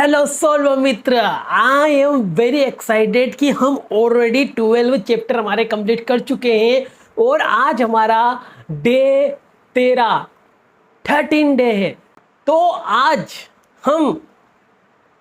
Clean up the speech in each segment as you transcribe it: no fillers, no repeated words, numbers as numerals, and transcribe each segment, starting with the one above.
Hello solve Mitra, I am very excited कि हम already 12 chapter हमारे कंप्लीट कर चुके हैं और आज हमारा डे 13 डे है। तो आज हम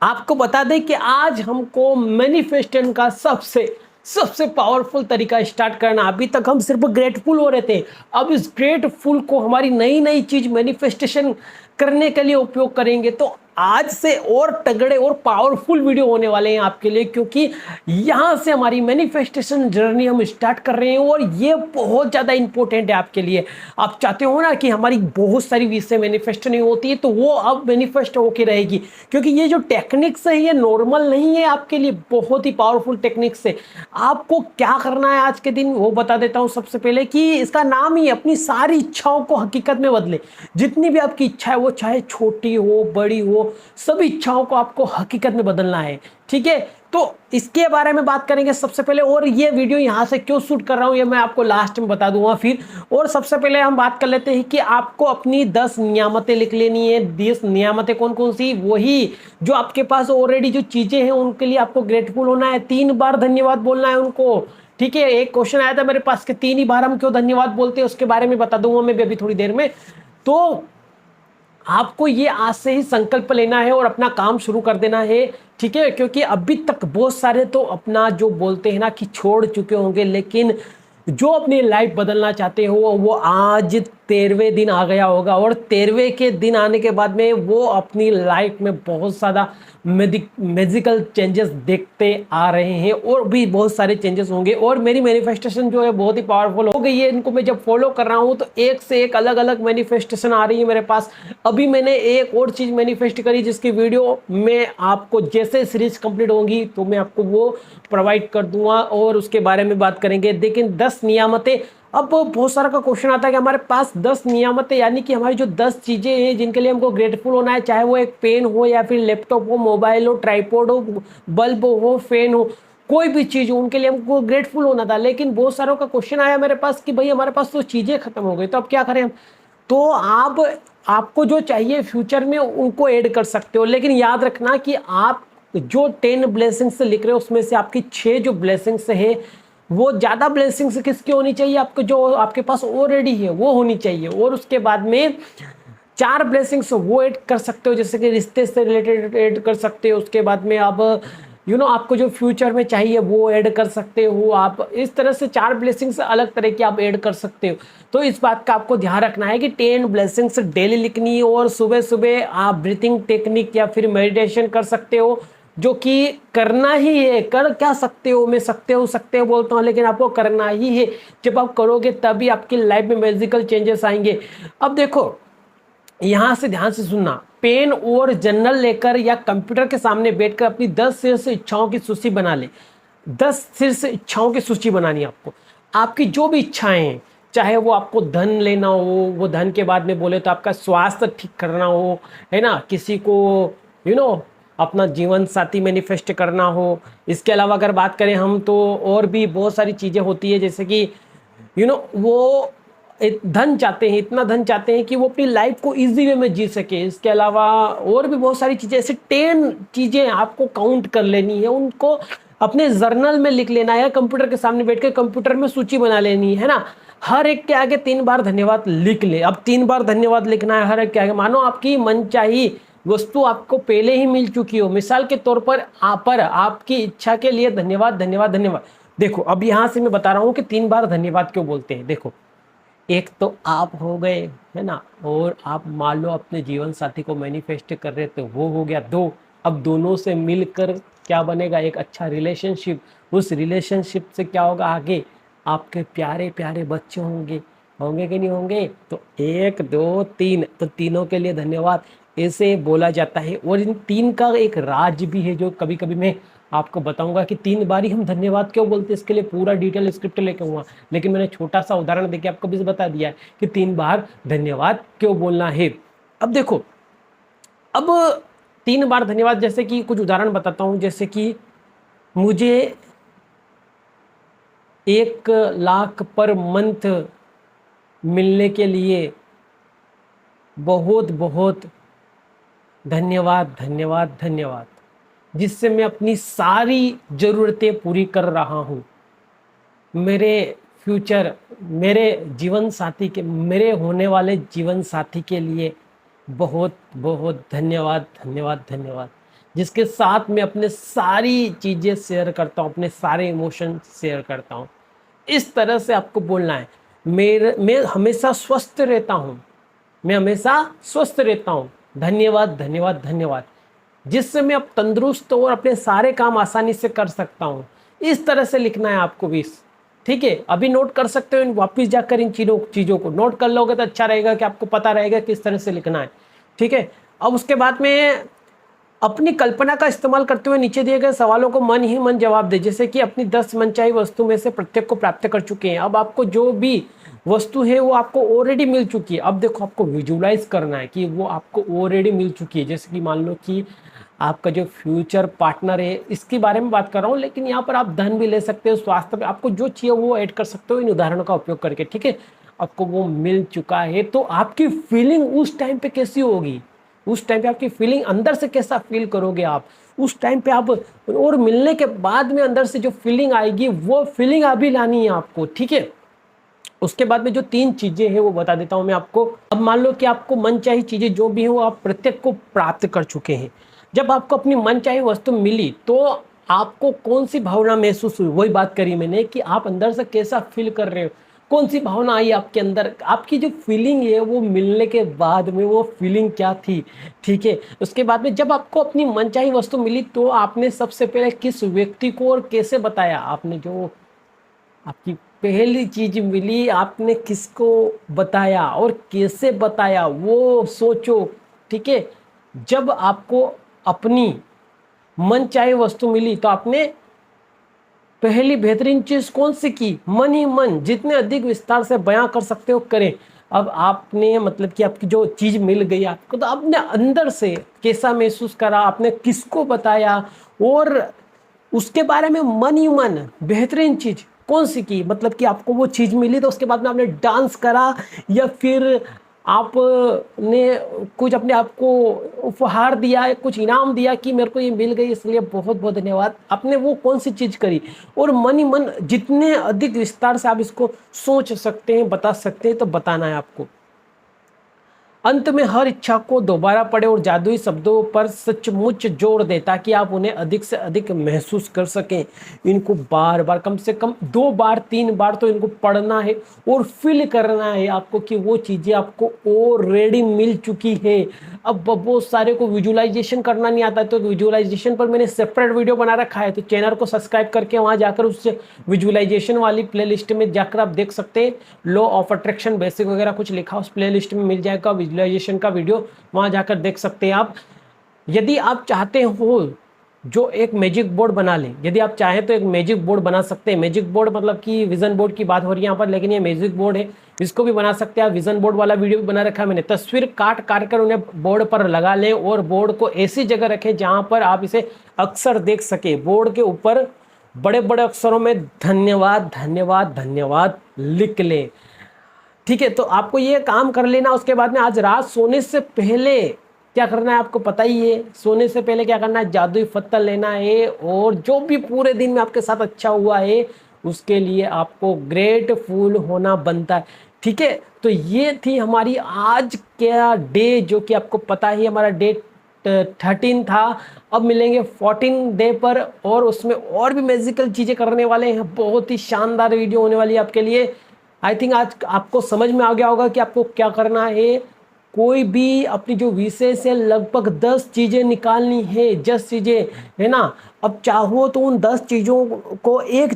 आपको बता दें कि आज हमको मैनिफेस्टेशन का सबसे सबसे पावरफुल तरीका स्टार्ट करना। अभी तक हम सिर्फ ग्रेटफुल हो रहे थे, अब इस ग्रेटफुल को हमारी नई नई चीज मैनिफेस्टेशन करने के लिए उपयोग करेंगे। तो आज से और तगड़े और पावरफुल वीडियो होने वाले हैं आपके लिए, क्योंकि यहां से हमारी मैनिफेस्टेशन जर्नी हम स्टार्ट कर रहे हैं और ये बहुत ज़्यादा इंपॉर्टेंट है आपके लिए। आप चाहते हो ना कि हमारी बहुत सारी विश से मैनिफेस्ट नहीं होती है, तो वो अब मैनिफेस्ट होके रहेगी, क्योंकि ये जो टेक्निक्स है ये नॉर्मल नहीं है, आपके लिए बहुत ही पावरफुल टेक्निक्स है। आपको क्या करना है आज के दिन वो बता देता हूँ। सबसे पहले कि इसका नाम ही अपनी सारी इच्छाओं को हकीकत में बदले। जितनी भी आपकी इच्छा है, वो चाहे छोटी हो बड़ी हो, सभी इच्छाओं को आपको हकीकत में बदलना है। ठीक है, तो इसके बारे में बात करेंगे सबसे पहले। और ये वीडियो यहाँ से क्यों शूट कर रहा हूँ ये मैं आपको लास्ट में बता दूंगा फिर। और सबसे पहले हम बात कर लेते हैं कि आपको अपनी 10 नियामतें लिख लेनी है। 10 नियामतें कौन कौन सी? वही जो आपके पास ऑलरेडी जो चीजें हैं उनके लिए आपको ग्रेटफुल होना है, 3 बार धन्यवाद बोलना है उनको। ठीक है, एक क्वेश्चन आया था मेरे पास कि 3 ही बार हम क्यों धन्यवाद बोलते हैं, उसके बारे में बता दूंगा मैं भी अभी थोड़ी देर में। तो आपको ये आज से ही संकल्प लेना है और अपना काम शुरू कर देना है। ठीक है, क्योंकि अभी तक बहुत सारे तो अपना जो बोलते हैं ना कि छोड़ चुके होंगे, लेकिन जो अपनी लाइफ बदलना चाहते हो वो आज 13वें दिन आ गया होगा। और 13वें के दिन आने के बाद में वो अपनी लाइफ में बहुत ज़्यादा मैजिकल चेंजेस देखते आ रहे हैं और भी बहुत सारे चेंजेस होंगे। और मेरी मैनिफेस्टेशन जो है बहुत ही पावरफुल हो गई है। इनको मैं जब फॉलो कर रहा हूँ तो एक से एक अलग अलग मैनिफेस्टेशन आ रही है मेरे पास। अभी मैंने एक और चीज़ मैनिफेस्ट करी जिसकी वीडियो मैं आपको जैसे सीरीज कंप्लीट होगी तो मैं आपको वो प्रोवाइड कर दूंगा और उसके बारे में बात करेंगे। लेकिन 10 नियामतें, अब बहुत सारा का क्वेश्चन आता है कि हमारे पास 10 नियामतें यानी कि हमारी जो 10 चीज़ें हैं जिनके लिए हमको ग्रेटफुल होना है, चाहे वो एक पेन हो या फिर लैपटॉप हो, मोबाइल हो, ट्राइपॉड हो, बल्ब हो, फैन हो, कोई भी चीज़ हो, उनके लिए हमको ग्रेटफुल होना था। लेकिन बहुत सारों का क्वेश्चन आया मेरे पास कि भाई हमारे पास तो चीज़ें खत्म हो गई, तो अब क्या करें हम? तो आप आपको जो चाहिए फ्यूचर में उनको ऐड कर सकते हो, लेकिन याद रखना कि आप जो 10 ब्लेसिंग्स लिख रहे हो उसमें से आपकी 6 जो ब्लेसिंग्स है वो ज़्यादा ब्लेसिंग्स किसकी होनी चाहिए? आपको जो आपके पास ऑलरेडी है वो होनी चाहिए। और उसके बाद में 4 ब्लेसिंग्स वो ऐड कर सकते हो, जैसे कि रिश्ते से रिलेटेड ऐड कर सकते हो। उसके बाद में आप आपको जो फ्यूचर में चाहिए वो ऐड कर सकते हो। आप इस तरह से 4 ब्लेसिंग्स अलग तरह की आप ऐड कर सकते हो। तो इस बात का आपको ध्यान रखना है कि 10 ब्लेसिंग्स डेली लिखनी है। और सुबह सुबह आप ब्रीथिंग टेक्निक या फिर मेडिटेशन कर सकते हो, जो कि करना ही है। कर क्या सकते हो, मैं सकते हो बोलता हूँ, लेकिन आपको करना ही है। जब आप करोगे तभी आपकी लाइफ में मैजिकल चेंजेस आएंगे। अब देखो, यहां से ध्यान से सुनना। पेन और जर्नल लेकर या कंप्यूटर के सामने बैठकर अपनी 10 शीर्ष इच्छाओं की सूची बना ले। 10 शीर्ष इच्छाओं की सूची बनानी है आपको। आपकी जो भी इच्छाएं हैं, चाहे वो आपको धन लेना हो, वो धन के बाद में बोले तो आपका स्वास्थ्य ठीक करना हो, है ना, किसी को अपना जीवन साथी मैनिफेस्ट करना हो। इसके अलावा अगर बात करें हम तो और भी बहुत सारी चीज़ें होती है, जैसे कि वो धन चाहते हैं, इतना धन चाहते हैं कि वो अपनी लाइफ को इजी वे में जी सके। इसके अलावा और भी बहुत सारी चीज़ें, ऐसे 10 चीज़ें आपको काउंट कर लेनी है, उनको अपने जर्नल में लिख लेना है। कंप्यूटर के सामने बैठ के कंप्यूटर में सूची बना लेनी है ना। हर एक के आगे 3 बार धन्यवाद लिख ले। अब 3 बार धन्यवाद लिखना है हर एक के आगे। मानो आपकी मनचाही वस्तु आपको पहले ही मिल चुकी हो, मिसाल के तौर पर आपकी इच्छा के लिए धन्यवाद धन्यवाद धन्यवाद। देखो, अब यहां से मैं बता रहा हूं कि 3 बार धन्यवाद क्यों बोलते हैं। देखो, एक तो आप हो गए, है ना, और आप मान लो अपने जीवन साथी को मैनिफेस्ट कर रहे थे, वो हो गया 2। अब दोनों से मिलकर क्या बनेगा? एक अच्छा रिलेशनशिप। उस रिलेशनशिप से क्या होगा आगे? आपके प्यारे प्यारे बच्चे होंगे। होंगे कि नहीं होंगे? तो 1 2 3, तो तीनों के लिए धन्यवाद ऐसे बोला जाता है। और इन 3 का एक राज भी है जो कभी कभी मैं आपको बताऊंगा कि 3 बार ही हम धन्यवाद क्यों बोलते हैं। इसके लिए पूरा डिटेल स्क्रिप्ट लेके हुआ, लेकिन मैंने छोटा सा उदाहरण देके आपको भी बता दिया है कि 3 बार धन्यवाद क्यों बोलना है। अब देखो, अब 3 बार धन्यवाद, जैसे कि कुछ उदाहरण बताता हूं। जैसे कि मुझे 1 लाख पर मंथ मिलने के लिए बहुत बहुत धन्यवाद, धन्यवाद, धन्यवाद, जिससे मैं अपनी सारी ज़रूरतें पूरी कर रहा हूँ। मेरे फ्यूचर, मेरे जीवन साथी के, मेरे होने वाले जीवन साथी के लिए बहुत बहुत धन्यवाद, धन्यवाद, धन्यवाद, जिसके साथ मैं अपने सारी चीज़ें शेयर करता हूँ, अपने सारे इमोशन शेयर करता हूँ। इस तरह से आपको बोलना है। मैं हमेशा स्वस्थ रहता हूँ, मैं हमेशा स्वस्थ रहता हूँ। धन्यवाद, धन्यवाद, धन्यवाद, जिससे मैं अब तंदुरुस्त और अपने सारे काम आसानी से कर सकता हूँ। इस तरह से लिखना है आपको भी। ठीक है, अभी नोट कर सकते हो, वापस जाकर इन चीज़ों को नोट कर लोगे तो अच्छा रहेगा कि आपको पता रहेगा किस तरह से लिखना है। ठीक है, अब उसके बाद में अपनी कल्पना का इस्तेमाल करते हुए नीचे दिए गए सवालों को मन ही मन जवाब दे। जैसे कि अपनी 10 मनचाही वस्तु में से प्रत्येक को प्राप्त कर चुके हैं। अब आपको जो भी वस्तु है वो आपको ऑलरेडी मिल चुकी है। अब देखो, आपको विजुलाइज करना है कि वो आपको ऑलरेडी मिल चुकी है। जैसे कि मान लो कि आपका जो फ्यूचर पार्टनर है, इसके बारे में बात कर रहा हूँ, लेकिन यहाँ पर आप धन भी ले सकते हो, स्वास्थ्य में आपको जो चाहिए वो ऐड कर सकते हो इन उदाहरणों का उपयोग करके। ठीक है, आपको वो मिल चुका है, तो आपकी फीलिंग उस टाइम पे कैसी होगी? उस टाइम पे आपकी फीलिंग अंदर से कैसा फील करोगे आप उस टाइम पे आप, और मिलने के बाद में अंदर से जो फीलिंग आएगी वो फीलिंग अभी लानी है आपको। ठीक है, उसके बाद में जो 3 चीजें हैं वो बता देता हूं मैं आपको। अब मान लो कि आपको मनचाही चीजें जो भी हो आप प्रत्येक को प्राप्त कर चुके हैं। जब आपको अपनी मनचाही वस्तु मिली तो आपको कौन सी भावना महसूस हुई? वही बात करी मैंने कि आप अंदर से कैसा फील कर रहे हो, कौन सी भावना आई आपके अंदर, आपकी जो फीलिंग है वो मिलने के बाद में वो फीलिंग क्या थी। ठीक है, उसके बाद में जब आपको अपनी मनचाही वस्तु मिली तो आपने सबसे पहले किस व्यक्ति को और कैसे बताया? आपने जो आपकी पहली चीज मिली आपने किसको बताया और कैसे बताया वो सोचो। ठीक है, जब आपको अपनी मनचाही वस्तु मिली तो आपने पहली बेहतरीन चीज कौन सी की? मन ही मन, जितने अधिक विस्तार से बयां कर सकते हो करें। अब आपने मतलब कि आपकी जो चीज मिल गई आपको, तो आपने अंदर से कैसा महसूस करा, आपने किसको बताया और उसके बारे में मन ही मन बेहतरीन चीज कौन सी की? मतलब कि आपको वो चीज मिली तो उसके बाद में आपने डांस करा या फिर आपने कुछ अपने आप को उपहार दिया, कुछ इनाम दिया कि मेरे को ये मिल गई इसलिए बहुत बहुत धन्यवाद। आपने वो कौन सी चीज करी? और मन ही मन जितने अधिक विस्तार से आप इसको सोच सकते हैं, बता सकते हैं, तो बताना है आपको। अंत में हर इच्छा को दोबारा पढ़े और जादुई शब्दों पर सचमुच जोर दे ताकि आप उन्हें अधिक से अधिक महसूस कर सकें। इनको बार बार, कम से कम 2 बार 3 बार तो इनको पढ़ना है और फील करना है आपको कि वो चीज़ें आपको ऑलरेडी मिल चुकी है। अब बहुत सारे को विजुअलाइजेशन करना नहीं आता है, तो विजुअलाइजेशन पर मैंने सेपरेट वीडियो बना रखा है, तो चैनल को सब्सक्राइब करके वहाँ जाकर उस विजुअलाइजेशन वाली प्लेलिस्ट में जाकर आप देख सकते हैं। लॉ ऑफ अट्रैक्शन बेसिक वगैरह कुछ लिखा उस प्लेलिस्ट में मिल जाएगा, विजुअलाइजेशन का वीडियो वहाँ जाकर देख सकते हैं आप। यदि आप चाहते हो जो एक मैजिक बोर्ड बना लें, यदि आप चाहें तो एक मैजिक बोर्ड बना सकते हैं। मैजिक बोर्ड मतलब कि विजन बोर्ड की बात हो रही है यहाँ पर, लेकिन ये मैजिक बोर्ड है, इसको भी बना सकते हैं आप। विजन बोर्ड वाला वीडियो भी बना रखा है मैंने। तस्वीर काट काट कर उन्हें बोर्ड पर लगा लें और बोर्ड को ऐसी जगह रखें जहां पर आप इसे अक्सर देख सके। बोर्ड के ऊपर बड़े बड़े अक्षरों में धन्यवाद धन्यवाद धन्यवाद लिख लें। ठीक है, तो आपको ये काम कर लेना। उसके बाद में आज रात सोने से पहले क्या करना है आपको पता ही है। सोने से पहले क्या करना है? जादुई पत्थर लेना है और जो भी पूरे दिन में आपके साथ अच्छा हुआ है उसके लिए आपको ग्रेटफुल होना बनता है। ठीक है, तो ये थी हमारी आज क्या डे, जो कि आपको पता ही हमारा डे 13 था। अब मिलेंगे 14 डे पर और उसमें और भी मैजिकल चीज़ें करने वाले हैं। बहुत ही शानदार वीडियो होने वाली है आपके लिए। आई थिंक आज आपको समझ में आ गया होगा कि आपको क्या करना है। कोई भी अपनी जो विशेष है लगभग 10 चीज़ें निकालनी है, 10 चीज़ें, है ना। अब चाहो तो उन 10 चीज़ों को एक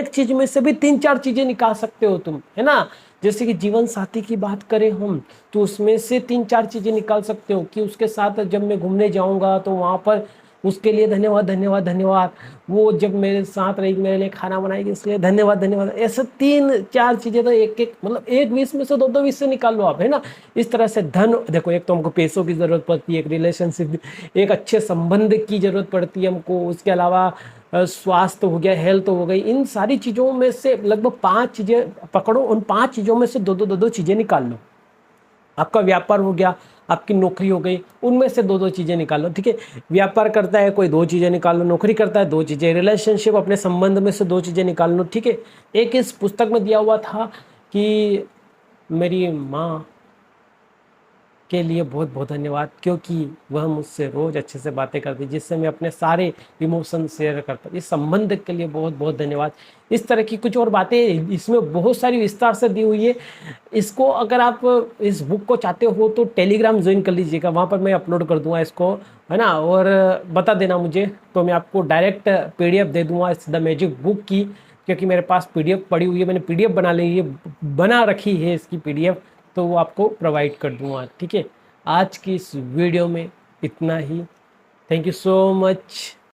चीज़ में से भी 3-4 चीज़ें निकाल सकते हो तुम, है ना। जैसे कि जीवन साथी की बात करें हम, तो उसमें से 3-4 चीज़ें निकाल सकते हो कि उसके साथ जब मैं घूमने जाऊंगा तो वहाँ पर उसके लिए धन्यवाद धन्यवाद धन्यवाद। वो जब मेरे साथ रहेगी, मेरे लिए खाना बनाएगी, इसलिए धन्यवाद धन्यवाद। ऐसे 3-4 चीज़ें तो एक मतलब एक 20 में से 2-2 20 से निकाल लो आप, है ना। इस तरह से धन, देखो एक तो हमको पैसों की ज़रूरत पड़ती है, एक रिलेशनशिप, एक अच्छे संबंध की ज़रूरत पड़ती है हमको। उसके अलावा स्वास्थ्य हो गया, हेल्थ हो गई। इन सारी चीज़ों में से लगभग 5 चीज़ें पकड़ो, उन 5 चीज़ों में से 2-2 चीज़ें निकाल लो। आपका व्यापार हो गया, आपकी नौकरी हो गई, उनमें से दो दो चीज़ें निकालो, ठीक है। व्यापार करता है कोई, दो चीज़ें निकाल लो, नौकरी करता है दो चीज़ें, रिलेशनशिप अपने संबंध में से दो चीज़ें निकाल लो, ठीक है। एक इस पुस्तक में दिया हुआ था कि मेरी माँ के लिए बहुत बहुत धन्यवाद, क्योंकि वह मुझसे रोज़ अच्छे से बातें करती, जिससे मैं अपने सारे इमोशन शेयर करता। इस संबंध के लिए बहुत बहुत धन्यवाद। इस तरह की कुछ और बातें इसमें बहुत सारी विस्तार से दी हुई है। इसको अगर आप इस बुक को चाहते हो तो टेलीग्राम ज्वाइन कर लीजिएगा, वहाँ पर मैं अपलोड कर दूँगा इसको, है ना। और बता देना मुझे, तो मैं आपको डायरेक्ट PDF दे दूँगा इस द मैजिक बुक की, क्योंकि मेरे पास PDF पड़ी हुई है, मैंने PDF बना रखी है इसकी PDF, तो वो आपको प्रोवाइड कर दूंगा, ठीक है। आज की इस वीडियो में इतना ही। Thank you so much.